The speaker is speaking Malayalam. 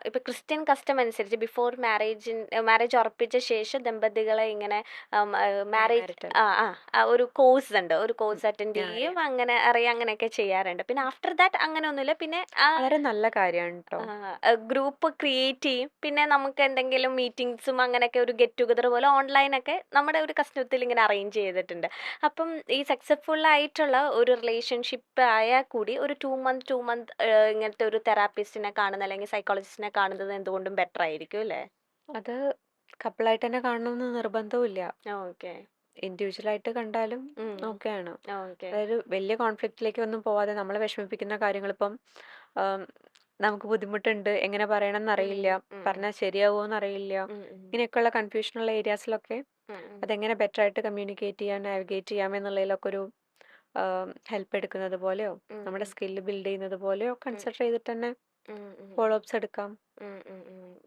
ഇപ്പൊ ക്രിസ്ത്യൻ കസ്റ്റം അനുസരിച്ച് ബിഫോർ മാരേജ് ഉറപ്പിച്ച ശേഷം ദമ്പതികളെ ഇങ്ങനെ മാരേജ് മാരിറ്റൽ ഒരു കോഴ്സ് ഉണ്ട്, ഒരു കോഴ്സ് അറ്റൻഡ് ഞാൻ ചെയ്യും, അറിയാം. അങ്ങനെ അറിയാം, അങ്ങനെയൊക്കെ ചെയ്യാറുണ്ട്. പിന്നെ ആഫ്റ്റർ ദാറ്റ് അങ്ങനെ ഒന്നുമില്ല. പിന്നെ വളരെ നല്ല കാര്യമാണ് കേട്ടോ. ഗ്രൂപ്പ് ക്രിയേറ്റ് ചെയ്യും. പിന്നെ നമുക്ക് എന്തെങ്കിലും മീറ്റിംഗ്സും അങ്ങനെയൊക്കെ ഒരു ഗെറ്റ് ടുഗദർ പോലെ ഓൺലൈനൊക്കെ നമ്മുടെ ഒരു കസ്റ്റത്തിൽ ഇങ്ങനെ അറേഞ്ച് ചെയ്തിട്ടുണ്ട്. അപ്പം ഈ സക്സസ്ഫുൾ ആയിട്ടുള്ള ഒരു റിലേഷൻഷിപ്പ് ആയാൽ കൂടി ഒരു 2 മന്ത് ഇങ്ങനത്തെ ഒരു തെറാപ്പിസ്റ്റിനെ കാണുന്നത് അല്ലെങ്കിൽ സൈക്കോളജിസ്റ്റിനെ കാണുന്നത് എന്തുകൊണ്ടും ബെറ്റർ ആയിരിക്കും അല്ലേ? അത് കപ്പിളായിട്ട് തന്നെ കാണണമെന്ന് നിർബന്ധവുമില്ല. ഓക്കെ. ഇൻഡിവിജ്വലായിട്ട് കണ്ടാലും ഓക്കെയാണ്. ഓക്കെ. അതായത് വലിയ കോൺഫ്ലിക്റ്റിലേക്ക് ഒന്നും പോവാതെ നമ്മളെ വിഷമിപ്പിക്കുന്ന കാര്യങ്ങളിപ്പം ആം, നമുക്ക് ബുദ്ധിമുട്ടുണ്ട്, എങ്ങനെ പറയണമെന്ന് അറിയില്ല, പറഞ്ഞാൽ ശരിയാവുമോന്ന് അറിയില്ല, ഇങ്ങനെയൊക്കെയുള്ള കൺഫ്യൂഷനുള്ള ഏരിയാസിലൊക്കെ അതെങ്ങനെ ബെറ്റർ ആയിട്ട് കമ്മ്യൂണിക്കേറ്റ് ചെയ്യാൻ നാവിഗേറ്റ് ചെയ്യാമെന്നുള്ളതിലൊക്കെ ഒരു ഹെൽപ്പ് എടുക്കുന്നത് പോലെയോ നമ്മുടെ സ്കില്ല് ബിൽഡ് ചെയ്യുന്നത് പോലെയോ കൺസിഡർ ചെയ്തിട്ട് തന്നെ ഫോളോ അപ്സ് എടുക്കാം.